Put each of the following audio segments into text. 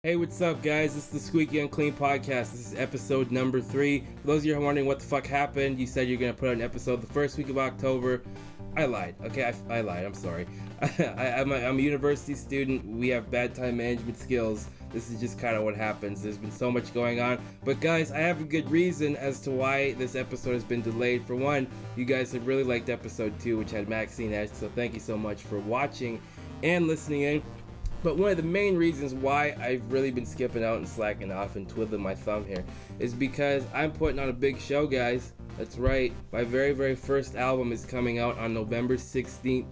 Hey, what's up, guys? This is the Squeaky, Unclean podcast. This is episode number 3. For those of you who are wondering what the fuck happened, you said you're going to put out an episode the first week of October. I lied. Okay, I lied. I'm sorry. I'm a university student. We have bad time management skills. This is just kind of what happens. There's been so much going on. But guys, I have a good reason as to why this episode has been delayed. For one, you guys have really liked episode 2, which had Maxine Ash, so thank you so much for watching and listening in. But one of the main reasons why I've really been skipping out and slacking off and twiddling my thumb here is because I'm putting on a big show, guys. That's right. My very first album is coming out on November 16th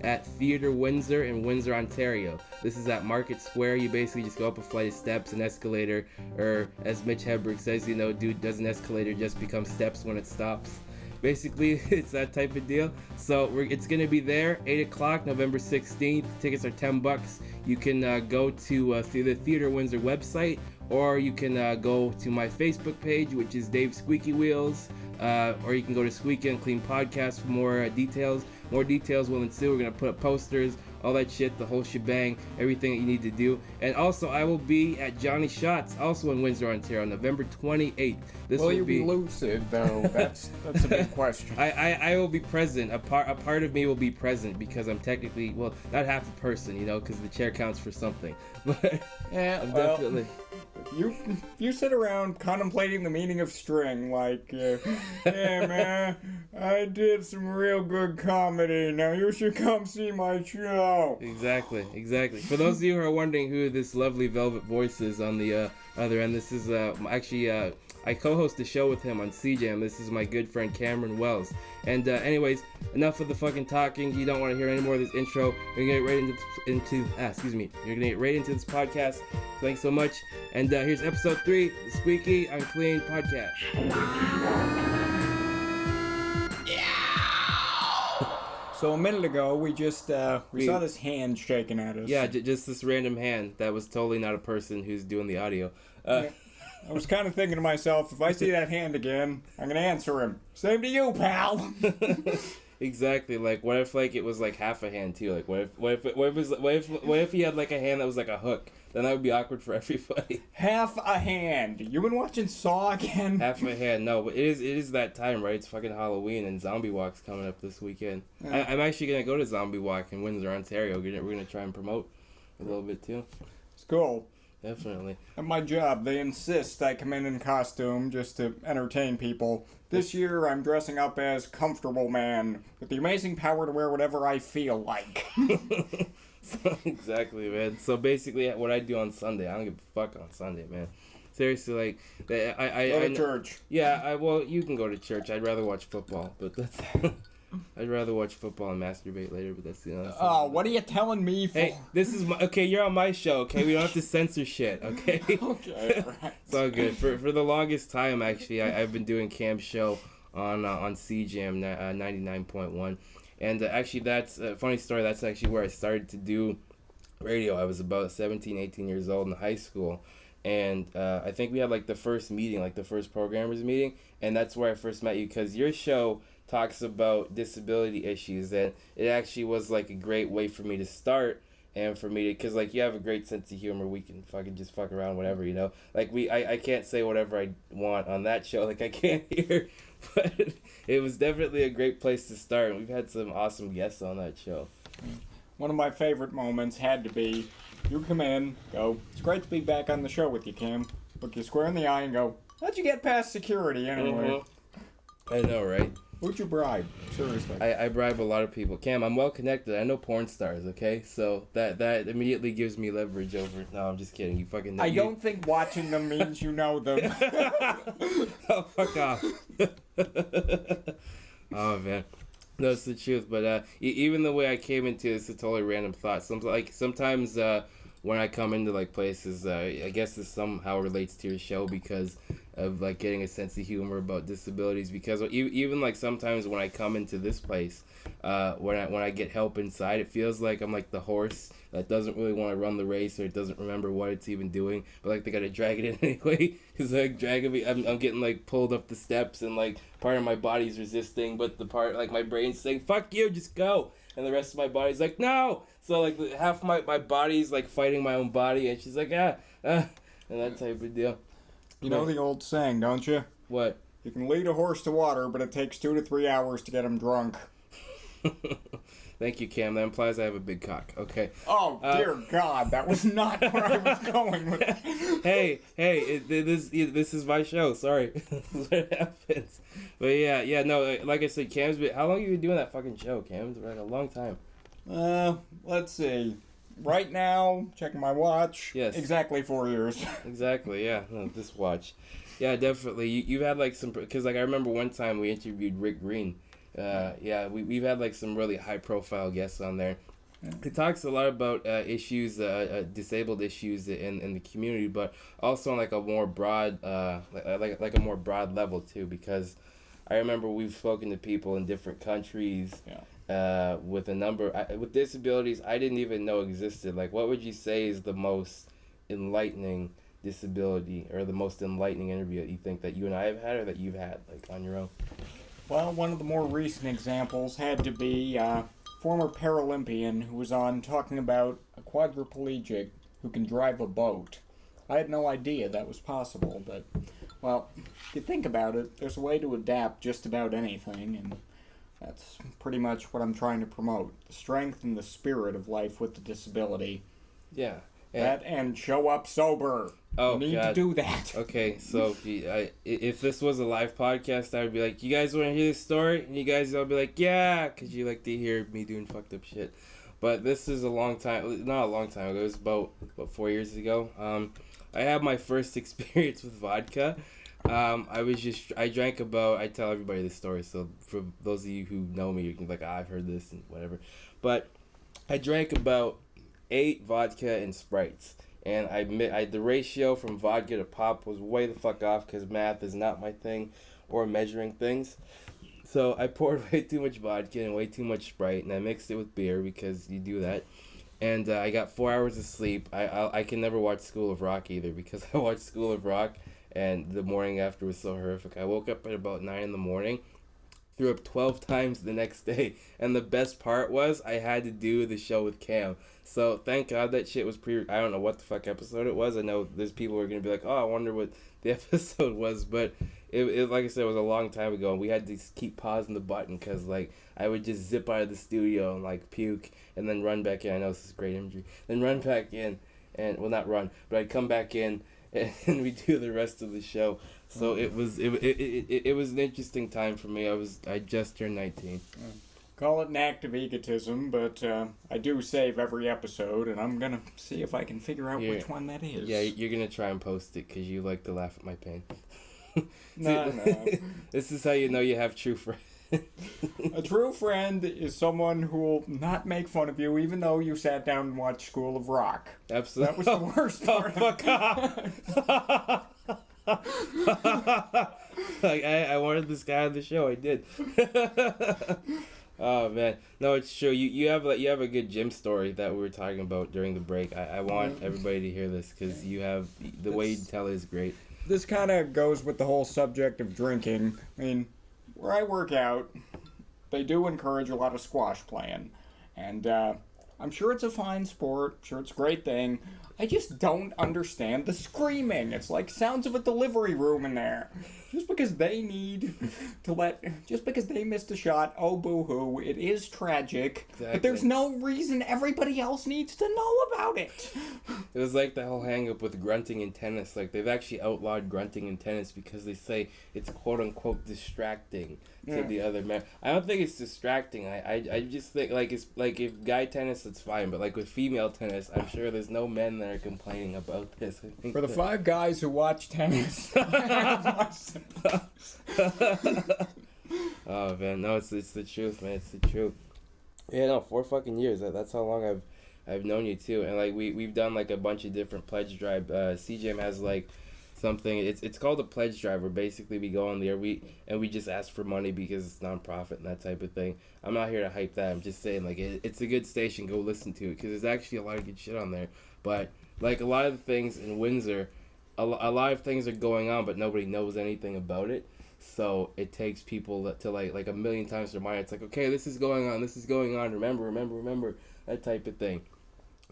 at Theatre Windsor in Windsor, Ontario. This is at Market Square. You basically just go up a flight of steps, an escalator, or as Mitch Hedberg says, dude, does an escalator just become steps when it stops? Basically, it's that type of deal. So it's going to be there, 8 o'clock, November 16th. Tickets are $10. You can go to the Theatre Windsor website, or you can go to my Facebook page, which is Dave Squeaky Wheels, or you can go to Squeaky Unclean Podcast for more details. More details will ensue. We're going to put up posters, all that shit, the whole shebang, everything that you need to do. And also, I will be at Johnny Shots, also in Windsor, Ontario, November 28th. Will you be lucid, though? That's a big question. I will be present. A part of me will be present because I'm technically, well, not half a person, because the chair counts for something. But yeah, I'm definitely... You sit around contemplating the meaning of string, like, yeah, man, I did some real good comedy. Now you should come see my show. Exactly. For those of you who are wondering who this lovely velvet voice is on the other end, this is I co-host a show with him on CJAM. This is my good friend Cameron Wells. And anyways, enough of the fucking talking. You don't want to hear any more of this intro. We're gonna get right You're gonna get right into this podcast. Thanks so much. And here's episode 3, the Squeaky Unclean podcast. So a minute ago, we saw this hand shaking at us. Yeah, just this random hand that was totally not a person who's doing the audio. Yeah. I was kind of thinking to myself, if I see that hand again, I'm gonna answer him. Same to you, pal. Exactly. Like, what if it was like half a hand too? Like, what if he had like a hand that was like a hook? Then that would be awkward for everybody. Half a hand. You been watching Saw again? Half a hand. No, but it is that time, right? It's fucking Halloween and Zombie Walk's coming up this weekend. Yeah. I'm actually gonna go to Zombie Walk in Windsor, Ontario. We're gonna try and promote a little bit too. It's cool. Definitely. At my job, they insist I come in costume just to entertain people. This year, I'm dressing up as Comfortable Man with the amazing power to wear whatever I feel like. Exactly, man. So basically, what I do on Sunday, I don't give a fuck on Sunday, man. Seriously, like, I go to church. Yeah, well, you can go to church. I'd rather watch football, but that's... I'd rather watch football and masturbate later, but that's the honest. Oh, what are you telling me for? Hey, this is okay. You're on my show, okay? We don't have to censor shit, okay? Okay, alright. It's all good. For the longest time, actually, I've been doing Cam's show on CJAM 99.1, and actually, that's a funny story. That's actually where I started to do radio. I was about 17, 18 years old in high school. And I think we had like the first meeting, like the first programmers meeting, and that's where I first met you, because your show talks about disability issues, and it actually was like a great way for me to start, and for me to, because like you have a great sense of humor. We can fucking just fuck around, whatever, like I can't say whatever I want on that show, like I can't here, but it was definitely a great place to start, and we've had some awesome guests on that show. One of my favorite moments had to be, you come in, go, it's great to be back on the show with you, Cam. Look you square in the eye and go, how'd you get past security anyway? I know, right? Who'd you bribe? Seriously. I bribe a lot of people. Cam, I'm well connected. I know porn stars, okay? So that immediately gives me leverage over... No, I'm just kidding. You fucking know. I don't think watching them means you know them. Oh, fuck off. Oh, man. No, it's the truth. But even the way I came into this, a totally random thought. Sometimes when I come into like places, I guess this somehow relates to your show because of like getting a sense of humor about disabilities. Because even like sometimes when I come into this place, when I get help inside, it feels like I'm like the horse that doesn't really want to run the race, or it doesn't remember what it's even doing, but like they gotta drag it in anyway. Cause like dragging me, I'm getting like pulled up the steps, and like part of my body's resisting, but the part like my brain's saying "fuck you, just go." and the rest of my body's like, no. So like half my body's like fighting my own body, and she's like, and that type of deal. You know the old saying, don't you? What? You can lead a horse to water, but it takes 2 to 3 hours to get him drunk. Thank you, Cam. That implies I have a big cock. Okay. Oh, dear God. That was not where I was going with that. Hey, this is my show. Sorry. That's what happens. But no, like I said, Cam's been... How long have you been doing that fucking show, Cam? It's been a long time. Let's see. Right now, checking my watch. Yes. Exactly 4 years. Exactly, yeah. No, this watch. Yeah, definitely. You've had like some... Because like I remember one time we interviewed Rick Green. We've had like some really high profile guests on there. He talks a lot about issues, disabled issues in the community, but also on like a more broad, like a more broad level too. Because I remember we've spoken to people in different countries, with a number with disabilities I didn't even know existed. Like, what would you say is the most enlightening disability or the most enlightening interview that you think that you and I have had or that you've had like on your own? Well, one of the more recent examples had to be former Paralympian who was on talking about a quadriplegic who can drive a boat. I had no idea that was possible, but, well, if you think about it, there's a way to adapt just about anything, and that's pretty much what I'm trying to promote. The strength and the spirit of life with the disability. Yeah. That and show up sober. Oh, you need God. to do that. Okay, so if this was a live podcast, I would be like, you guys want to hear this story? And you guys all be like, yeah, because you like to hear me doing fucked up shit. But this is a long time, not a long time ago, it was about 4 years ago. I had my first experience with vodka. I drank about, I tell everybody this story, so for those of you who know me, you can be like, I've heard this and whatever. But I drank about 8 vodka and Sprites. And the ratio from vodka to pop was way the fuck off because math is not my thing or measuring things. So I poured way too much vodka and way too much Sprite, and I mixed it with beer because you do that. And I got 4 hours of sleep. I can never watch School of Rock either because I watched School of Rock and the morning after was so horrific. I woke up at about 9 in the morning, threw up 12 times the next day. And the best part was I had to do the show with Cam. So thank God that shit was I don't know what the fuck episode it was. I know there's people who are going to be like, oh, I wonder what the episode was. But it like I said, it was a long time ago. And we had to keep pausing the button because like I would just zip out of the studio and like puke and then run back in. I know this is great imagery. Then run back in and, well, not run, but I'd come back in and we do the rest of the show. So it was an interesting time for me. I just turned 19. Call it an act of egotism, but I do save every episode, and I'm gonna see if I can figure out which one that is. Yeah, you're gonna try and post it because you like to laugh at my pain. No. This is how you know you have true friends. A true friend is someone who will not make fun of you, even though you sat down and watched School of Rock. Absolutely. That was the worst part. Fuck off. Like I wanted this guy on the show. I did. Oh man, no, it's true. You have a good gym story that we were talking about during the break. I want everybody to hear this because you have the way you tell it is great. This kind of goes with the whole subject of drinking. I mean, where I work out, they do encourage a lot of squash playing, and I'm sure it's a fine sport. I'm sure it's a great thing. I just don't understand the screaming. It's like sounds of a delivery room in there. Just because they just because they missed a shot, oh boo-hoo, it is tragic. Exactly. But there's no reason everybody else needs to know about it. It was like the whole hang-up with grunting in tennis. Like, they've actually outlawed grunting in tennis because they say it's quote-unquote distracting to the other man. I don't think it's distracting. I just think, like, it's like if guy tennis, it's fine. But, like, with female tennis, I'm sure there's no men that are complaining about this. For the 5 guys who watch tennis, oh man, no, it's the truth, man. It's the truth. Yeah, no, 4 fucking years. That's how long I've known you too. And like we've done like a bunch of different pledge drive. CJM has like something. It's called a pledge drive. Where basically we go on there we just ask for money because it's nonprofit and that type of thing. I'm not here to hype that. I'm just saying like it's a good station. Go listen to it because there's actually a lot of good shit on there. But like a lot of the things in Windsor, a lot of things are going on, but nobody knows anything about it. So it takes people to like a million times to remind. It's like, okay, this is going on. This is going on. Remember. That type of thing.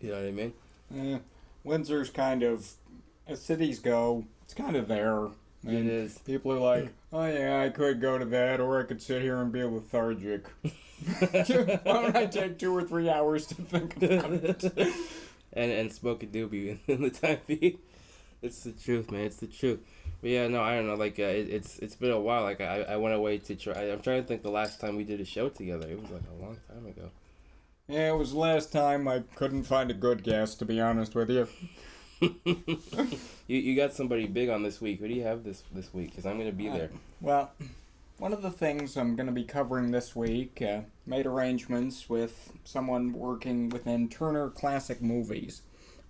You know what I mean? Windsor's kind of, as cities go, it's kind of there. It is. People are like, oh yeah, I could go to that, or I could sit here and be lethargic. Why don't I take 2 or 3 hours to think about it? and smoke a doobie in the time being. It's the truth, man. It's the truth. But yeah, no, I don't know. Like, it's been a while. Like, I went away to try. I'm trying to think the last time we did a show together. It was like a long time ago. Yeah, it was the last time. I couldn't find a good guest, to be honest with you. You got somebody big on this week. Who do you have this week? Because I'm going to be there. Well, one of the things I'm going to be covering this week, made arrangements with someone working within Turner Classic Movies.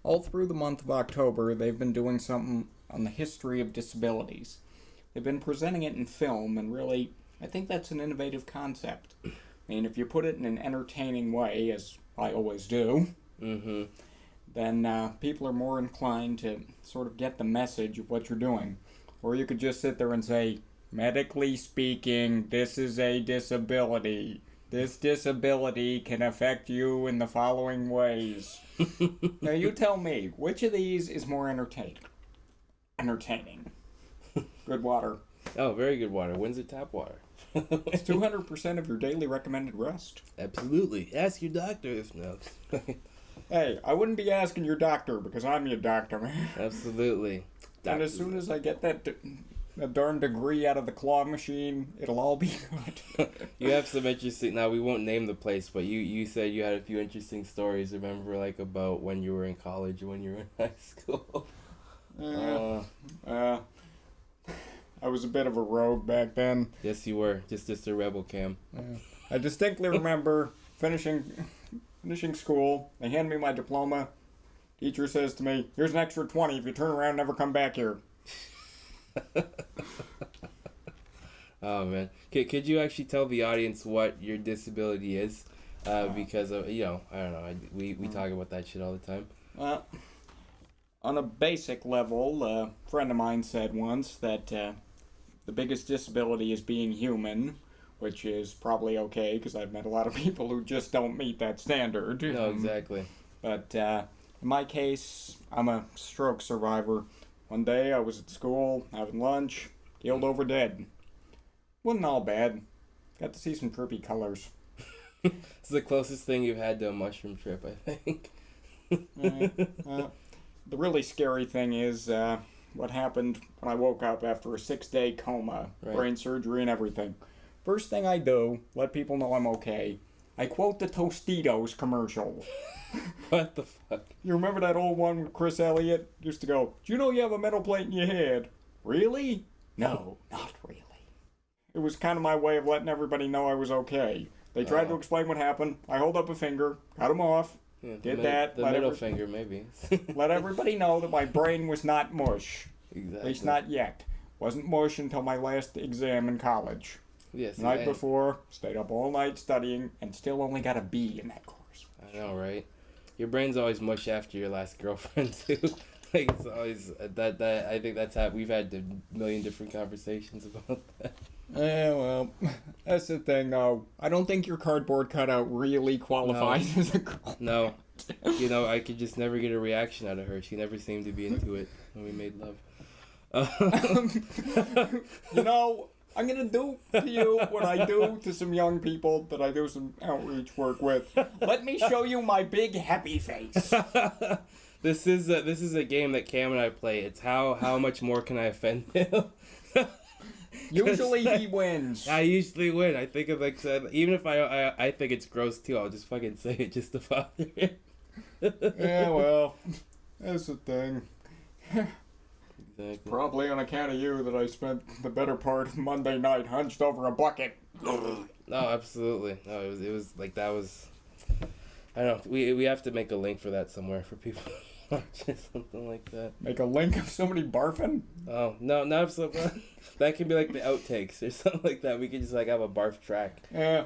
All through the month of October, they've been doing something on the history of disabilities. They've been presenting it in film, and really, I think that's an innovative concept. I mean, if you put it in an entertaining way, as I always do, then people are more inclined to sort of get the message of what you're doing. Or you could just sit there and say, medically speaking, this is a disability. This disability can affect you in the following ways. Now you tell me, which of these is more entertaining? Good water. Oh, very good water. Windsor tap water. It's 200% of your daily recommended rest. Absolutely. Ask your doctor if no. Hey, I wouldn't be asking your doctor because I'm your doctor, man. Absolutely. And as soon as I get that darn degree out of the claw machine, it'll all be good. You have some interesting... Now, we won't name the place, but you said you had a few interesting stories, remember, like, about when you were in college or when you were in high school. I was a bit of a rogue back then. Yes, you were. Just a rebel, Cam. I distinctly remember finishing school. They hand me my diploma. Teacher says to me, here's an extra 20 if you turn around and never come back here. Oh, man. Could you actually tell the audience what your disability is? Because, of, I don't know. We talk about that shit all the time. On a basic level, a friend of mine said once that the biggest disability is being human, which is probably okay because I've met a lot of people who just don't meet that standard. No, exactly. But in my case, I'm a stroke survivor. One day I was at school having lunch, keeled over dead. Wasn't all bad. Got to see some trippy colors. It's the closest thing you've had to a mushroom trip, I think. The really scary thing is what happened when I woke up after a 6-day coma, brain surgery and everything. First thing I do, let people know I'm okay. I quote the Tostitos commercial. What the fuck? You remember that old one with Chris Elliott? Used to go, do you know you have a metal plate in your head? Really? No, not really. It was kind of my way of letting everybody know I was okay. They tried to explain what happened. I hold up a finger, cut them off. Yeah, that. The middle finger, maybe. Let everybody know that my brain was not mush. Exactly. At least not yet. Wasn't mush until my last exam in college. Yes. The night before, stayed up all night studying, and still only got a B in that course. I know, right? Your brain's always mush after your last girlfriend, too. Like, it's always... that. I think that's how... We've had a million different conversations about that. Yeah, well, that's the thing, though. I don't think your cardboard cutout really qualifies as a girl. No. I could just never get a reaction out of her. She never seemed to be into it when we made love. I'm going to do to you what I do to some young people that I do some outreach work with. Let me show you my big happy face. This is a game that Cam and I play. It's how much more can I offend him? Usually he wins. I usually win. I think even if I think it's gross too, I'll just fucking say it just to bother him. Yeah, well, that's the thing. Exactly. Probably on account of you that I spent the better part of Monday night hunched over a bucket. No, absolutely. No, it was like that was. I don't know. We have to make a link for that somewhere for people. Just something like that. Make a link of somebody barfing? Oh, no, not so. That can be like the outtakes or something like that. We could just like have a barf track. Yeah.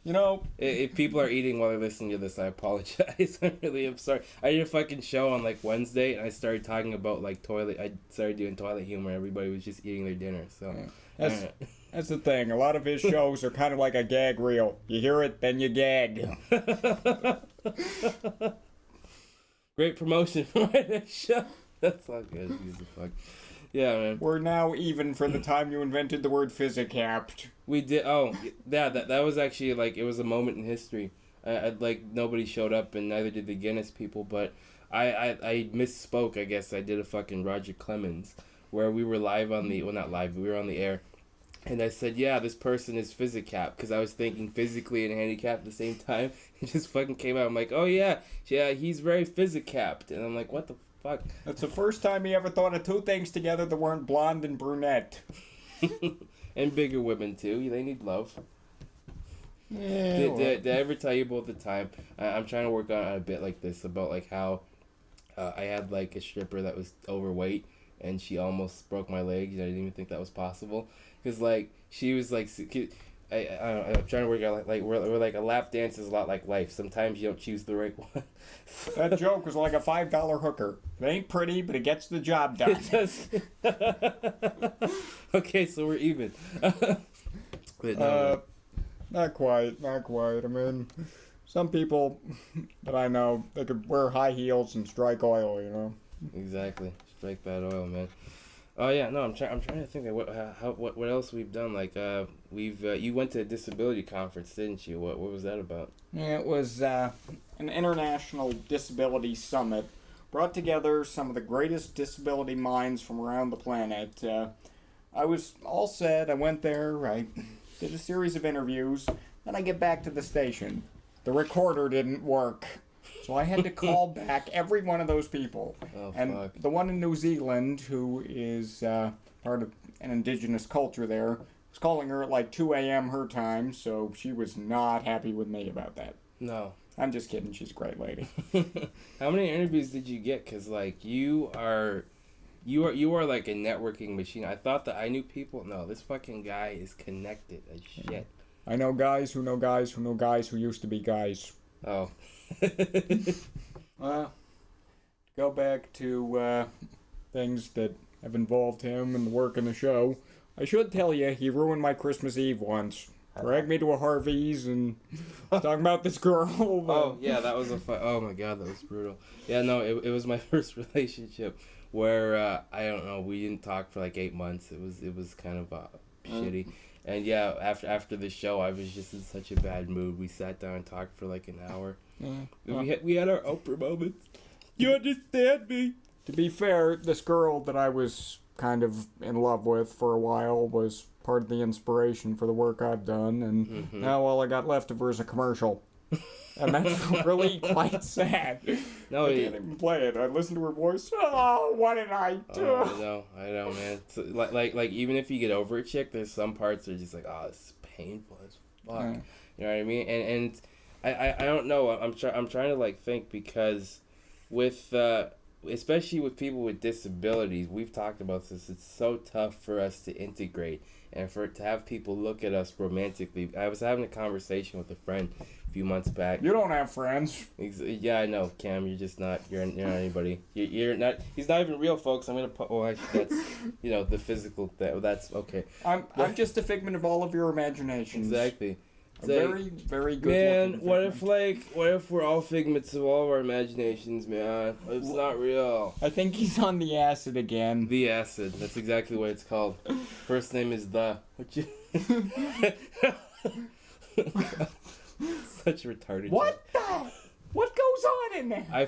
You know, If people are eating while they're listening to this, I apologize. I really am sorry. I did a fucking show on like Wednesday, and I started talking about like toilet. I started doing toilet humor. Everybody was just eating their dinner. So that's the thing. A lot of his shows are kind of like a gag reel. You hear it, then you gag. Great promotion for my next show. That's not good. Use the fuck. Yeah, man. We're now even for the time you invented the word physicapped. We did. Oh, yeah. That was actually like it was a moment in history. I like nobody showed up, and neither did the Guinness people. But I misspoke. I guess I did a fucking Roger Clemens where we were live on the not live. We were on the air, and I said, yeah, this person is physicapped because I was thinking physically and handicapped at the same time. It just fucking came out. I'm like, oh yeah, he's very physicapped, and I'm like, what the fuck? That's the first time he ever thought of two things together that weren't blonde and brunette. And bigger women too. They need love. Yeah. Did I ever tell you about the time I'm trying to work on a bit like this about like how I had like a stripper that was overweight and she almost broke my leg. I didn't even think that was possible because like she was like I'm trying to work out like we're like a lap dance is a lot like life. Sometimes you don't choose the right one. That joke was like a $5 hooker. It ain't pretty, but it gets the job done. Okay, so we're even. But no, not quite. I mean, some people that I know, they could wear high heels and strike oil, you know? Exactly. Strike that oil, man. Oh yeah, no, I'm trying to think of what else we've done. Like you went to a disability conference, didn't you? What was that about? Yeah, it was an international disability summit. Brought together some of the greatest disability minds from around the planet. I was all set. I went there. I did a series of interviews. Then I get back to the station. The recorder didn't work. So I had to call back every one of those people. Oh, and fuck. the one in New Zealand, who is part of an indigenous culture there, was calling her at like 2 a.m. her time, so she was not happy with me about that. No. I'm just kidding. She's a great lady. How many interviews did you get? Cause like you are like a networking machine. I thought that I knew people. No, this fucking guy is connected as shit. I know guys who know guys who know guys who used to be guys. Oh. Go back to things that have involved him and the work in the show. I should tell you, he ruined my Christmas Eve once. Dragged me to a Harvey's and talking about this girl. Oh yeah, that was oh my god, that was brutal. Yeah, no, it was my first relationship where I don't know, we didn't talk for like 8 months. It was kind of shitty. And yeah, after the show, I was just in such a bad mood. We sat down and talked for like an hour. We had our Oprah moments. You understand me? To be fair, this girl that I was kind of in love with for a while was part of the inspiration for the work I've done, and now all I got left of her is a commercial. And that's really quite sad. No, I can't even play it. I listen to her voice. Oh, what did I do? Oh, I know, man. So, like even if you get over a chick, there's some parts that are just like, oh, this is painful as fuck. Yeah. You know what I mean? And I don't know. I'm trying to like think because with especially with people with disabilities, we've talked about this. It's so tough for us to integrate and for to have people look at us romantically. I was having a conversation with a friend a few months back. You don't have friends. Yeah, I know, Cam. You're just not. You're not anybody. You're not. He's not even real, folks. I'm gonna put. Well, actually, that's the physical. That's okay. I'm just a figment of all of your imaginations. Exactly. A very, very good. Man, what if we're all figments of all of our imaginations, man? It's not real. I think he's on the acid again. The acid. That's exactly what it's called. First name is the. Such a retarded. What the? What goes on in there? I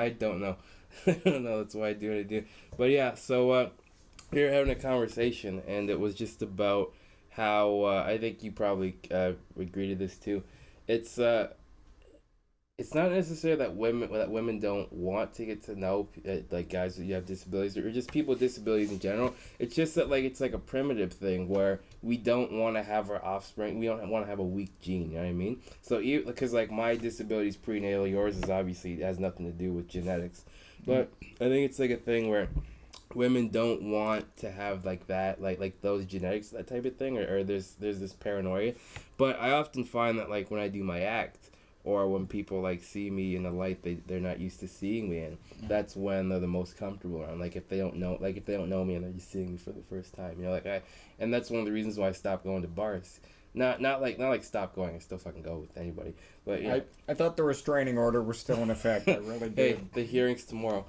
don't know. I don't know. That's why I do what I do. But yeah, so we were having a conversation, and it was just about how I think you probably agree to this too. It's not necessarily that women don't want to get to know like guys that you have disabilities or just people with disabilities in general. It's just that like it's like a primitive thing where we don't want to have our offspring. We don't want to have a weak gene. You know what I mean? So because like my disability is prenatal, yours is obviously has nothing to do with genetics. But I think it's like a thing where women don't want to have like that, like those genetics, that type of thing, or there's this paranoia. But I often find that like when I do my act, or when people like see me in a light they're not used to seeing me in, that's when they're the most comfortable around. Like if they don't know me and they're just seeing me for the first time, and that's one of the reasons why I stopped going to bars. Not like stop going. I still fucking go with anybody. But yeah. I thought the restraining order was still in effect. I really did. Hey, the hearing's tomorrow.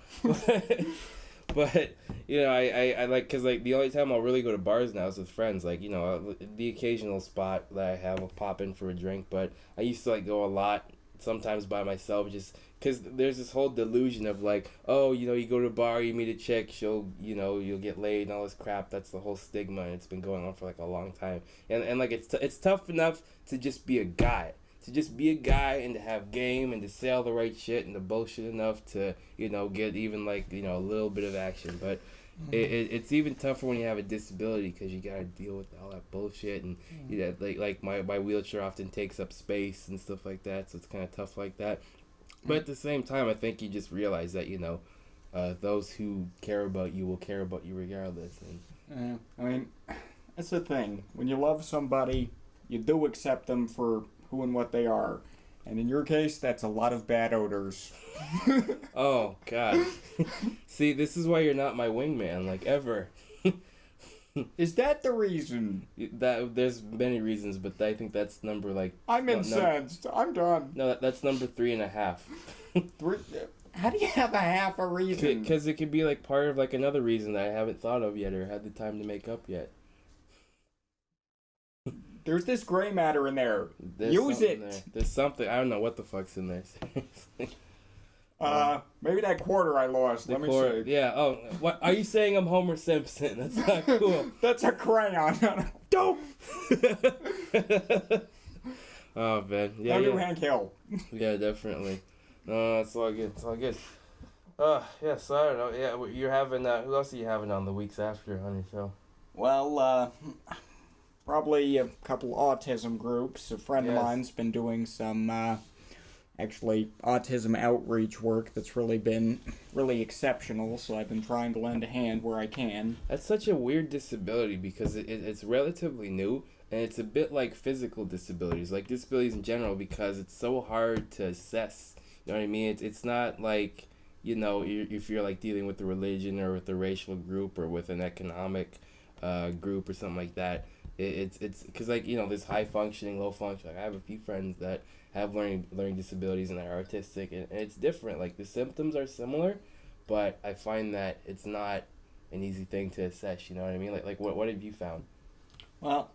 But I like, because like the only time I'll really go to bars now is with friends. Like the occasional spot that I have, I'll pop in for a drink. But I used to like go a lot, sometimes by myself, just because there's this whole delusion of like, oh, you go to a bar, you meet a chick, you'll get laid and all this crap. That's the whole stigma, and it's been going on for like a long time. And like it's tough enough to just be a guy. To just be a guy and to have game and to say all the right shit and to bullshit enough to, get even like, a little bit of action. But it's even tougher when you have a disability, because you got to deal with all that bullshit. And, like my wheelchair often takes up space and stuff like that. So it's kind of tough like that. But at the same time, I think you just realize that, those who care about you will care about you regardless. And I mean, that's the thing. When you love somebody, you do accept them for who and what they are. And in your case, that's a lot of bad odors. Oh, God. See, this is why you're not my wingman, like, ever. Is that the reason? There's many reasons, but I think that's number, like... I'm incensed. I'm done. No, that's number 3.5. How do you have a half a reason? Because it could be, like, part of, like, another reason that I haven't thought of yet or had the time to make up yet. There's this gray matter in there. Use it. There's something. I don't know what the fuck's in there. Maybe that quarter I lost. Let me see. Yeah. Oh, what are you saying? I'm Homer Simpson. That's not cool. That's a crayon. Dope. Oh man. Yeah. New Hank Hill. Yeah, definitely. No, it's all good. It's all good. Yeah. So I don't know. Yeah, you're having. Who else are you having on the weeks after on your show? Well, probably a couple autism groups. A friend of mine's been doing some, actually, autism outreach work that's really been really exceptional, so I've been trying to lend a hand where I can. That's such a weird disability because it's relatively new, and it's a bit like physical disabilities, like disabilities in general, because it's so hard to assess. You know what I mean? It's not like, if you're like dealing with a religion or with a racial group or with an economic group or something like that. It's because like there's high functioning, low functioning. Like, I have a few friends that have learning disabilities and they're artistic, and it's different. Like the symptoms are similar, but I find that it's not an easy thing to assess. You know what I mean? Like what have you found? Well,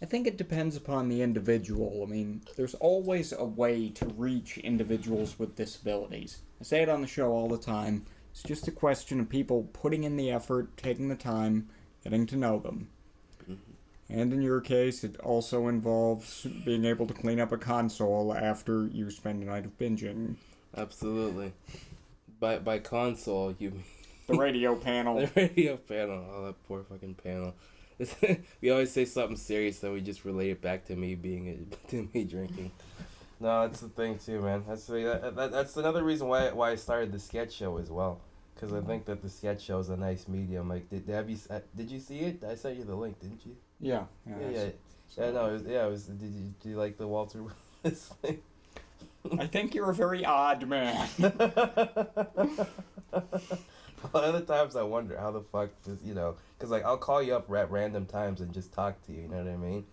I think it depends upon the individual. I mean, there's always a way to reach individuals with disabilities. I say it on the show all the time. It's just a question of people putting in the effort, taking the time, getting to know them. And in your case, it also involves being able to clean up a console after you spend a night of binging. Absolutely. By console, you mean... The radio panel. The radio panel. Oh, that poor fucking panel. We always say something serious, then we just relate it back to me to me drinking. No, that's the thing too, man. That's another reason why I started the sketch show as well. Because I think that the sketch show is a nice medium. Like, did you see it? I sent you the link, didn't you? Yeah. It was. Did you like the Walter Willis thing? I think you're a very odd man. Other times I wonder how the fuck does because like I'll call you up at random times and just talk to you. You know what I mean?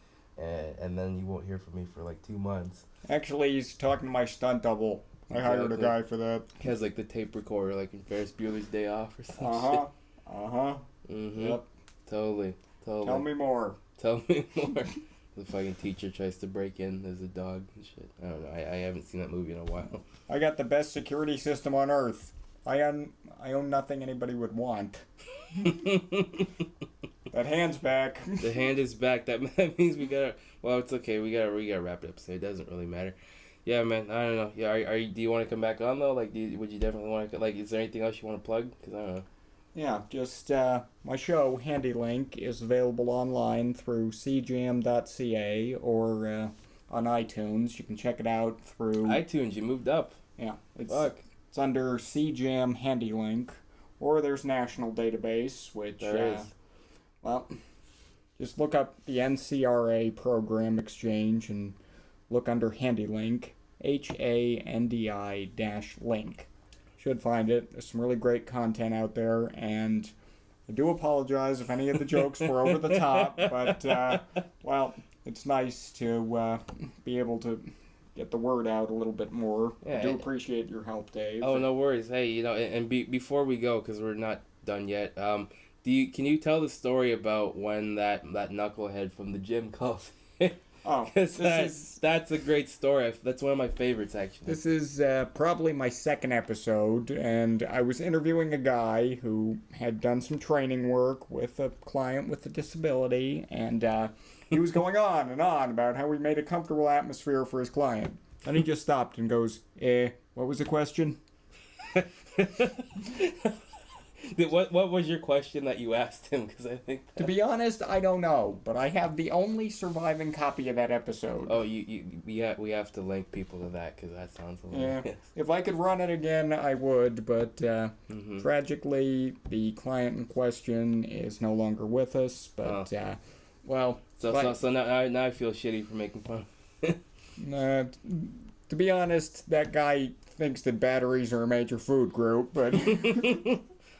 And then you won't hear from me for like 2 months. Actually, he's talking to my stunt double. I hired a guy for that. He has like the tape recorder, like in Ferris Bueller's Day Off or something. Mm-hmm. Yep. Totally. Tell me more. The fucking teacher tries to break in as a dog and shit. I don't know. I haven't seen that movie in a while. I got the best security system on Earth. I own nothing anybody would want. That hand's back. The hand is back. That means we gotta. Well, it's okay. We gotta wrap it up. So it doesn't really matter. Yeah, man. I don't know. Yeah, do you want to come back on though? Like, would you definitely want to? Like, is there anything else you want to plug? Because I don't know. Yeah, just my show Handy Link is available online through cjam.ca or on iTunes. You can check it out through iTunes. You moved up. Yeah, it's under CJam Handy Link, or there's National Database, which, There is. well, just look up the NCRA Program Exchange and look under Handy Link, HANDI-link. Should find it. There's some really great content out there, and I do apologize if any of the jokes were over the top, but, well, it's nice to be able to get the word out a little bit more. Yeah, I do appreciate your help, Dave. Oh, no worries. Hey, you know, and before we go, because we're not done yet, can you tell the story about when that knucklehead from the gym called? Oh, that's a great story. That's one of my favorites, actually. This is probably my second episode, and I was interviewing a guy who had done some training work with a client with a disability, and he was going on and on about how we made a comfortable atmosphere for his client. And he just stopped and goes, what was the question? What was your question that you asked him? Because I think To be honest, I don't know, but I have the only surviving copy of that episode. Oh, we have to link people to that because that sounds hilarious. Yeah. If I could run it again, I would, but tragically, the client in question is no longer with us. But well, so now I feel shitty for making fun. To be honest, that guy thinks that batteries are a major food group, but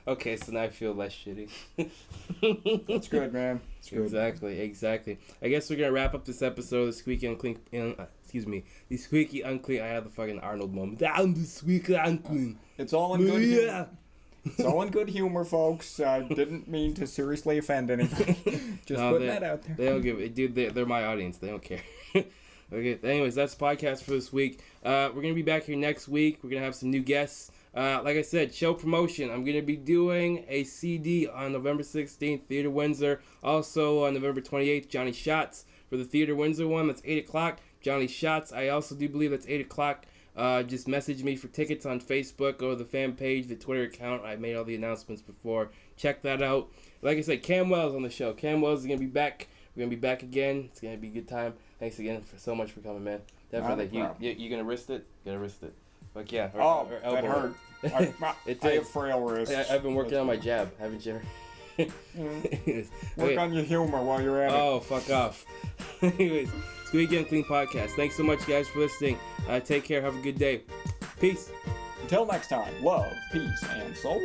okay, so now I feel less shitty. That's good, man. It's good. Exactly. I guess we're gonna wrap up this episode of the Squeaky Unclean. The Squeaky Unclean. I had the fucking Arnold moment. I'm the Squeaky Unclean. It's all in good humor. It's all in good humor, folks. I didn't mean to seriously offend anybody. Just putting that out there. They don't give it, dude. They're my audience. They don't care. Okay. Anyways, that's the podcast for this week. We're gonna be back here next week. We're gonna have some new guests. Like I said, show promotion. I'm going to be doing a CD on November 16th, Theater Windsor. Also on November 28th, Johnny Shots for the Theater Windsor one. That's 8 o'clock. Johnny Shots, I also do believe that's 8 o'clock. Just message me for tickets on Facebook. Go to the fan page, the Twitter account. I made all the announcements before. Check that out. Like I said, Cam Wells on the show. Cam Wells is going to be back. We're going to be back again. It's going to be a good time. Thanks again so much for coming, man. Definitely. You going to wrst it? You going to wrist it? Like, yeah. That hurt. I have frail wrists. I've been working on my jab, haven't you? Work on your humor while you're at it. Oh, fuck off. Anyways, Squeaky Unclean Podcast. Thanks so much, guys, for listening. Take care. Have a good day. Peace. Until next time, love, peace, and soul.